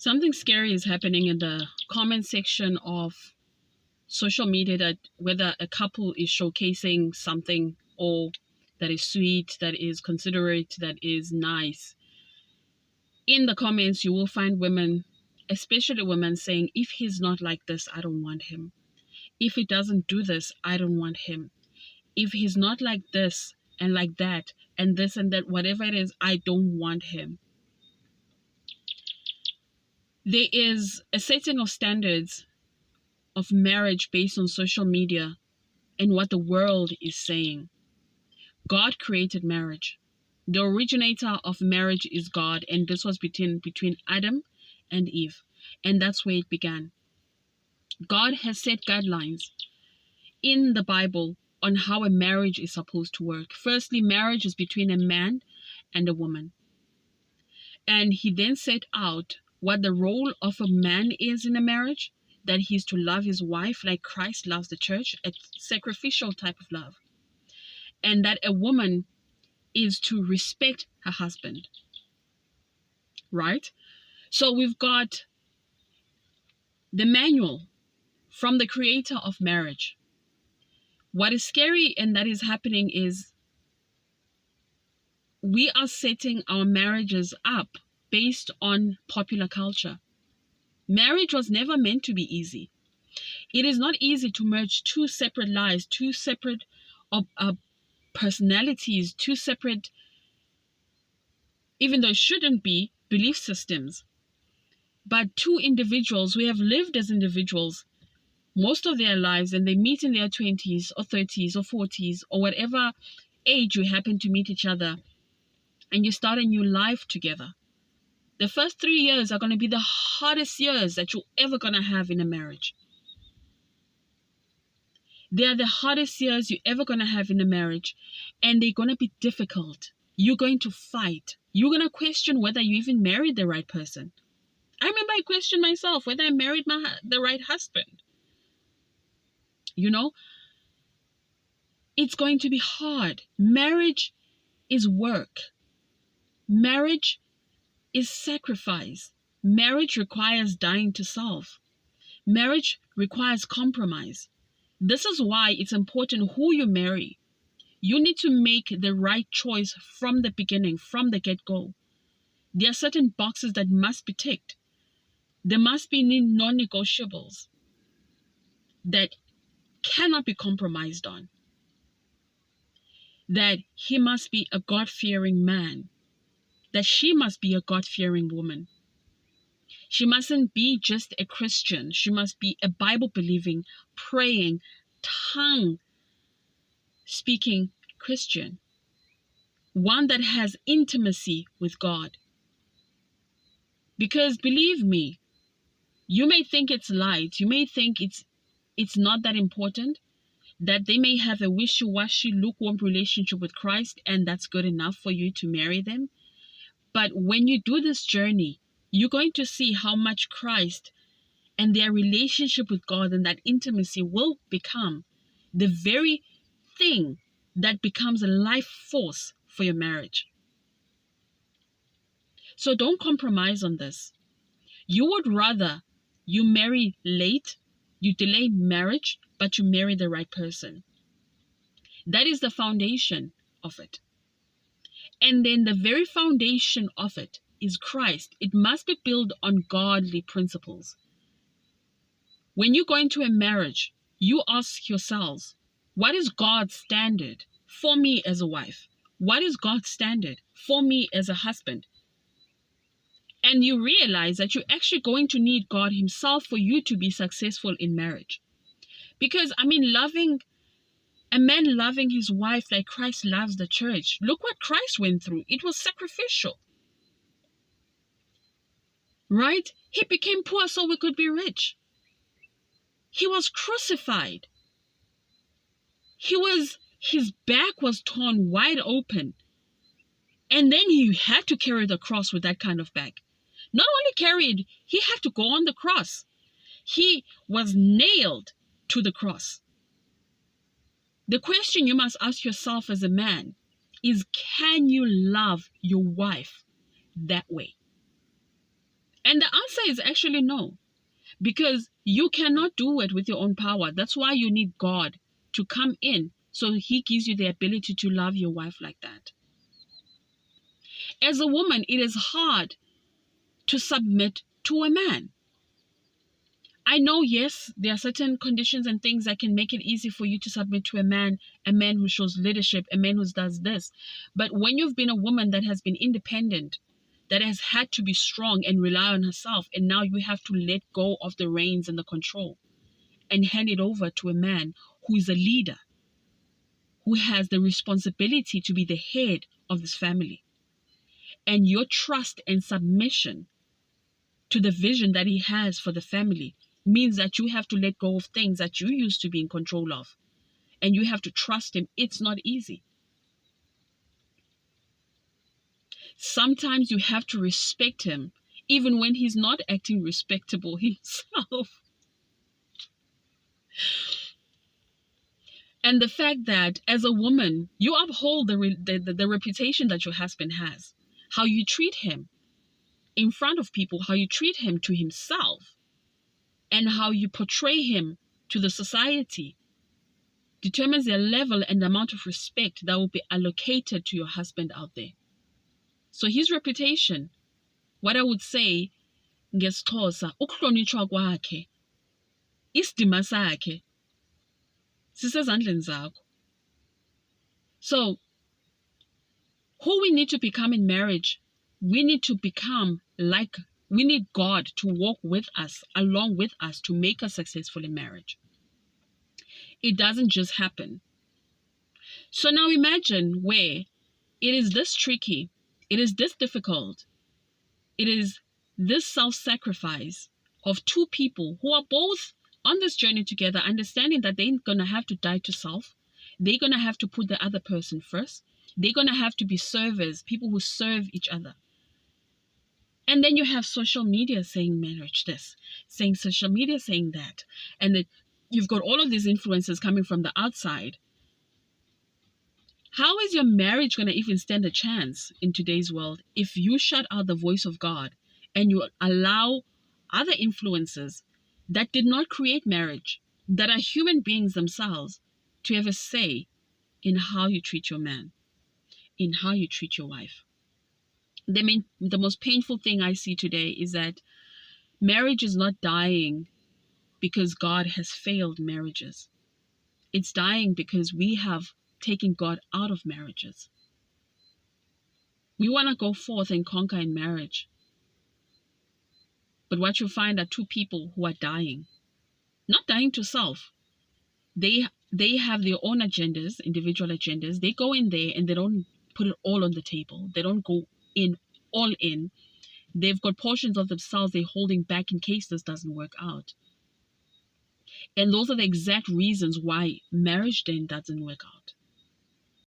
Something scary is happening in the comment section of social media, that whether a couple is showcasing something or that is sweet, that is considerate, that is nice. In the comments, you will find women, especially women, saying, if he's not like this, I don't want him. If he doesn't do this, I don't want him. If he's not like this and like that and this and that, whatever it is, I don't want him. There is a setting of standards of marriage based on social media and what the world is saying. God created marriage. The originator of marriage is God, and this was between Adam and Eve, and that's where it began. God has set guidelines in the Bible on how a marriage is supposed to work. Firstly, marriage is between a man and a woman. And he then set out what the role of a man is in a marriage, that he's to love his wife like Christ loves the church, a sacrificial type of love. And that a woman is to respect her husband, right? So we've got the manual from the creator of marriage. What is scary and that is happening is we are setting our marriages up based on popular culture. Marriage was never meant to be easy. It is not easy to merge two separate lives, two separate personalities, two separate, even though it shouldn't be, belief systems. But two individuals who have lived as individuals most of their lives, and they meet in their 20s or 30s or 40s or whatever age you happen to meet each other, and you start a new life together. The first 3 years are going to be the hardest years that you're ever going to have in a marriage. They are the hardest years you're ever going to have in a marriage, and they're going to be difficult. You're going to fight. You're going to question whether you even married the right person. I remember I questioned myself whether I married the right husband. You know, it's going to be hard. Marriage is work. Marriage is sacrifice. Marriage requires dying to self. Marriage requires compromise. This is why it's important who you marry. You need to make the right choice from the beginning, from the get-go. There are certain boxes that must be ticked. There must be non-negotiables that cannot be compromised on. That he must be a God-fearing man. That she must be a God-fearing woman. She mustn't be just a Christian. She must be a Bible-believing, praying, tongue-speaking Christian. One that has intimacy with God. Because believe me, you may think it's light. You may think it's not that important. That they may have a wishy-washy, lukewarm relationship with Christ, and that's good enough for you to marry them. But when you do this journey, you're going to see how much Christ and their relationship with God and that intimacy will become the very thing that becomes a life force for your marriage. So don't compromise on this. You would rather you marry late, you delay marriage, but you marry the right person. That is the foundation of it. And then the very foundation of it is Christ. It must be built on godly principles. When you go into a marriage, you ask yourselves, what is God's standard for me as a wife? What is God's standard for me as a husband? And you realize that you're actually going to need God himself for you to be successful in marriage. Because, a man loving his wife like Christ loves the church. Look what Christ went through. It was sacrificial. Right? He became poor so we could be rich. He was crucified. His back was torn wide open. And then he had to carry the cross with that kind of back. Not only carried, he had to go on the cross. He was nailed to the cross. The question you must ask yourself as a man is, can you love your wife that way? And the answer is actually no, because you cannot do it with your own power. That's why you need God to come in, so he gives you the ability to love your wife like that. As a woman, it is hard to submit to a man. I know, yes, there are certain conditions and things that can make it easy for you to submit to a man who shows leadership, a man who does this. But when you've been a woman that has been independent, that has had to be strong and rely on herself, and now you have to let go of the reins and the control and hand it over to a man who is a leader, who has the responsibility to be the head of this family. And your trust and submission to the vision that he has for the family means that you have to let go of things that you used to be in control of. And you have to trust him. It's not easy. Sometimes you have to respect him, even when he's not acting respectable himself. And the fact that as a woman, you uphold the reputation that your husband has, how you treat him in front of people, how you treat him to himself, and how you portray him to the society determines the level and amount of respect that will be allocated to your husband out there. So his reputation, what I would say, ngesixhosa, ukuhlonitshwa kwakhe, isidima sakhe sisezandleni zakho. So who we need to become in marriage, we need God to walk with us, along with us, to make us successful in marriage. It doesn't just happen. So now imagine where it is this tricky, it is this difficult, it is this self-sacrifice of two people who are both on this journey together, understanding that they're going to have to die to self. They're going to have to put the other person first. They're going to have to be servers, people who serve each other. And then you have social media saying marriage this, saying social media saying that. And that you've got all of these influences coming from the outside. How is your marriage going to even stand a chance in today's world if you shut out the voice of God and you allow other influences that did not create marriage, that are human beings themselves, to have a say in how you treat your man, in how you treat your wife? The most painful thing I see today is that marriage is not dying because God has failed marriages. It's dying because we have taken God out of marriages. We want to go forth and conquer in marriage. But what you find are two people who are dying. Not dying to self. They have their own agendas, individual agendas. They go in there and they don't put it all on the table. They don't go in all in. They've got portions of themselves they're holding back in case this doesn't work out. And those are the exact reasons why marriage then doesn't work out.